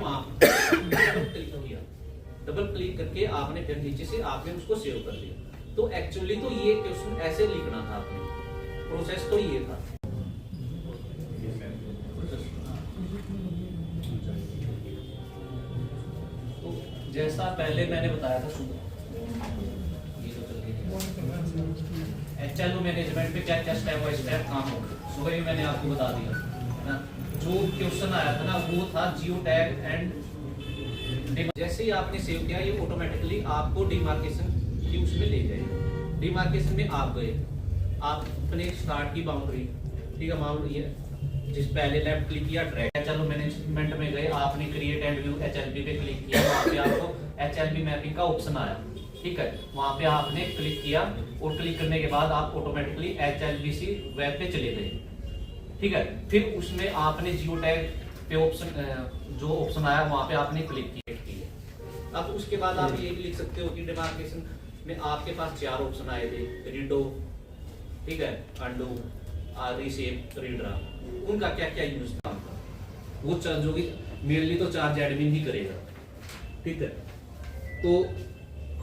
वहां double click किया, double click करके आपने फिर नीचे से आपने उसको सेव कर लिया। तो एक्चुअली तो ये क्वेश्चन ऐसे लिखना था आपने, प्रोसेस तो ये था। तो जैसा पहले मैंने बताया था सुबह एचएलओ मैनेजमेंट पे क्या क्या स्टेप बाय स्टेप काम होगा, सुबह भी मैंने आपको बता दिया है ना। जो क्वेश्चन आया था ना वो था जियो टैग एंड, जैसे ही आपने सेव किया ये ऑटोमेटिकली आपको डिमार्केशन की उसमें ले जाएगा। डिमार्केशन में आप गए, आप अपने स्टार्ट की बाउंड्री, ठीक है, मान लो ये जिस पहले लेफ्ट क्लिक किया ट्रैक एचएलओ मैनेजमेंट में गए, आपने क्रिएट एंड व्यू एचएलबी पे क्लिक किया, वहां पे आपको एचएलबी मैपिंग का ऑप्शन आया, ठीक है, वहां पे आपने क्लिक किया और क्लिक करने के बाद आप ऑटोमेटिकली एचएलबीसी वेब पे चले गए, ठीक है। फिर उसमें आपने जियो टैग पे ऑप्शन जो ऑप्शन आया वहां पे आपने क्लिक किया। अब उसके बाद आप ये भी लिख सकते हो कि डिमार्केशन में आपके पास 4 ऑप्शन आए थे, रीडो, ठीक है, अंडू, रीसेप, रीड्रा, उनका क्या क्या यूज था, वो जो कि मेनली तो चार्ज एडमिन ही करेगा, ठीक है। तो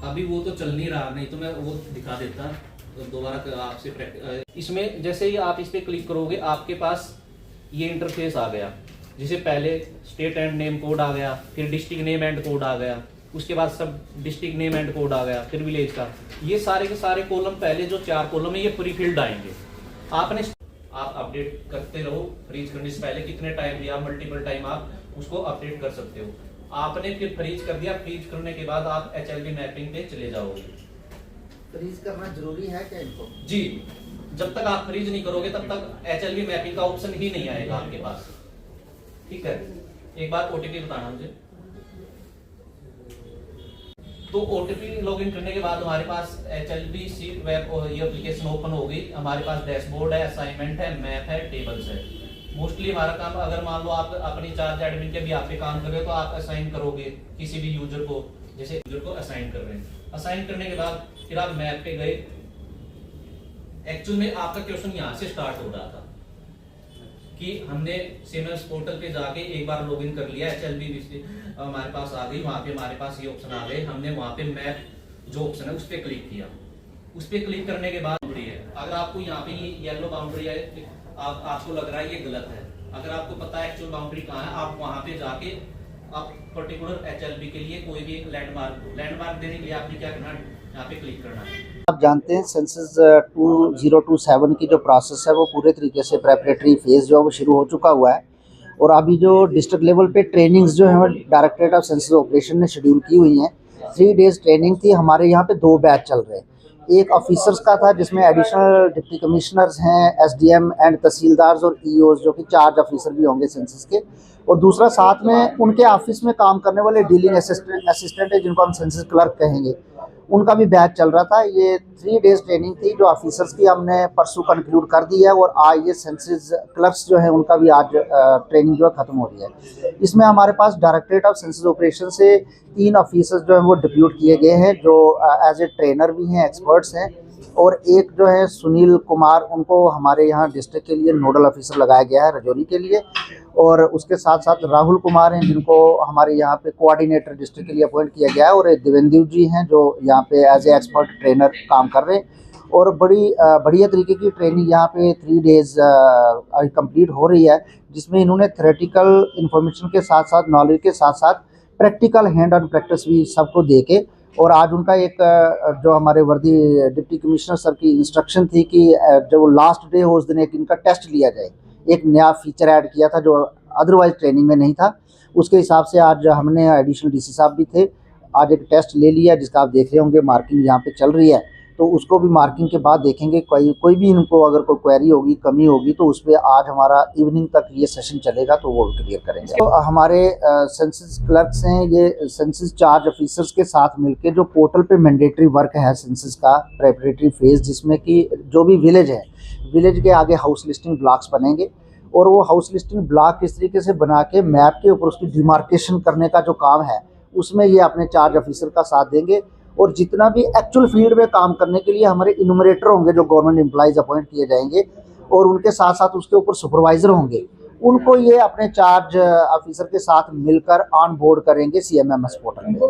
अभी वो तो चल नहीं रहा, नहीं तो मैं वो दिखा देता तो दोबारा आपसे। इसमें जैसे ही आप इस पे क्लिक करोगे आपके पास ये इंटरफेस आ गया, जिसे पहले स्टेट एंड नेम कोड आ गया, फिर डिस्ट्रिक्ट नेम एंड कोड आ गया, उसके बाद सब डिस्ट्रिक्ट नेम एंड कोड आ गया, फिर विलेज का। ये सारे के सारे कॉलम, पहले जो 4 कॉलम है ये प्री फिल्ड आएंगे। आप अपडेट करते रहो, फ्रीज करने से पहले कितने टाइम दिया, मल्टीपल टाइम आप उसको अपडेट कर सकते हो। आपने फिर फ्रीज कर दिया, फ्रीज करने के बाद आप एचएलबी मैपिंग पे चले जाओगे। फ्रीज करना जरूरी है क्या इनको? जी, जब तक आप फ्रीज नहीं करोगे तब तक एचएलबी मैपिंग का ऑप्शन ही नहीं आएगा आपके पास, ठीक है। एक बार ओटीपी बताना मुझे। तो ओटीपी लॉगिन करने के बाद हमारे पास एचएलबी सीट वेब ये एप्लीकेशन ओपन हो गई। हमारे पास डैशबोर्ड है, असाइनमेंट है, मैप है, टेबल्स है। मोस्टली हमारा काम, अगर मान लो आप अपनी चार्ज एडमिन के भी आप पे काम कर रहे हो तो आप असाइन करोगे किसी भी यूजर को, जैसे यूजर को असाइन कर रहे हैं। असाइन करने के बाद फिर आप मैप पे गए। एक्चुअल में आपका क्वेश्चन यहाँ से स्टार्ट हो रहा था कि हमने सीएमएस पोर्टल पे जाके एक बार लॉगिन कर लिया, एचएलबी हमारे पास आ गई, वहां पे हमारे पास ये ऑप्शन आ गए, हमने वहां पे मैप जो ऑप्शन है उस पर क्लिक किया। उस पर क्लिक करने के बाद बाउंड्री है, अगर आपको यहाँ पे ये येलो बाउंड्री है, आपको लग रहा है ये गलत है, अगर आपको पता है एक्चुअल बाउंड्री कहाँ है, आप वहां पे जाके आप पर्टिकुलर एचएलबी के लिए कोई भी लैंडमार्क देने के लिए आपने क्या करना है, यहाँ पे क्लिक करना है। आप जानते हैं सेंसस 2027 की जो प्रोसेस है वो पूरे तरीके से प्रेपरेटरी फेज जो है वो शुरू हो चुका हुआ है। और अभी जो डिस्ट्रिक्ट लेवल पे ट्रेनिंग्स जो है डायरेक्टरेट ऑफ सेंसस ऑपरेशन ने शेड्यूल की हुई हैं। 3 डेज ट्रेनिंग थी। हमारे यहाँ पे 2 बैच चल रहे हैं। एक ऑफिसर्स का था जिसमें एडिशनल डिप्टी कमिश्नर्स हैं, एसडीएम एंड तहसीलदार्स और ईओस जो कि चार्ज ऑफिसर भी होंगे सेंसस के, और दूसरा साथ में उनके ऑफिस में काम करने वाले डीलिंग असिस्टेंट है जिनको हम सेंसस क्लर्क कहेंगे, उनका भी बैच चल रहा था। ये 3 डेज ट्रेनिंग थी जो ऑफिसर्स की हमने परसों कंक्लूड कर दी है, और आज ये सेंसस क्लर्क्स जो है उनका भी आज ट्रेनिंग जो है ख़त्म हो रही है। इसमें हमारे पास डायरेक्टरेट ऑफ सेंसस ऑपरेशन से 3 ऑफिसर्स जो है वो डिप्यूट किए गए हैं जो एज ए ट्रेनर भी हैं, एक्सपर्ट्स हैं, और एक जो है सुनील कुमार, उनको हमारे यहाँ डिस्ट्रिक्ट के लिए नोडल ऑफिसर लगाया गया है रजौरी के लिए, और उसके साथ साथ राहुल कुमार हैं जिनको हमारे यहाँ पे कोऑर्डिनेटर डिस्ट्रिक्ट के लिए अपॉइंट किया गया है, और एक देवेंद्र जी हैं जो यहाँ पे एज ए एक्सपर्ट ट्रेनर काम कर रहे हैं। और बड़ी बढ़िया तरीके की ट्रेनिंग यहाँ पे 3 डेज कंप्लीट हो रही है, जिसमें इन्होंने थ्योरेटिकल इन्फॉर्मेशन के साथ साथ नॉलेज के साथ साथ प्रैक्टिकल हैंड ऑन प्रैक्टिस भी सबको दे के, और आज उनका एक जो हमारे वर्दी डिप्टी कमिश्नर सर की इंस्ट्रक्शन थी कि जब लास्ट डे हो उस दिन एक इनका टेस्ट लिया जाए। एक नया फीचर ऐड किया था जो अदरवाइज ट्रेनिंग में नहीं था, उसके हिसाब से आज हमने एडिशनल डीसी साहब भी थे, आज एक टेस्ट ले लिया जिसका आप देख रहे होंगे मार्किंग यहाँ पे चल रही है। तो उसको भी मार्किंग के बाद देखेंगे, कोई भी इनको अगर कोई क्वेरी होगी, कमी होगी, तो उस पर आज हमारा इवनिंग तक ये सेशन चलेगा तो वो क्लियर करेंगे। तो हमारे सेंसस क्लर्क्स हैं, ये सेंसस चार्ज ऑफिसर्स के साथ मिलके जो पोर्टल पे मैंडेटरी वर्क है सेंसस का प्रेपरेटरी फेज, जिसमें कि जो भी विलेज है, विलेज के आगे हाउस लिस्टिंग ब्लॉक्स बनेंगे, और वो हाउस लिस्टिंग ब्लॉक किस तरीके से बना के मैप के ऊपर उसकी डिमार्केशन करने का जो काम है उसमें ये अपने चार्ज ऑफिसर का साथ देंगे। और जितना भी एक्चुअल फील्ड में काम करने के लिए हमारे इन्यूमरेटर होंगे जो गवर्नमेंट एम्प्लॉइज अपॉइंट किए जाएंगे, और उनके साथ साथ उसके ऊपर सुपरवाइज़र होंगे उनको ये अपने चार्ज ऑफिसर के साथ मिलकर ऑन बोर्ड करेंगे CMMS पोर्टल में।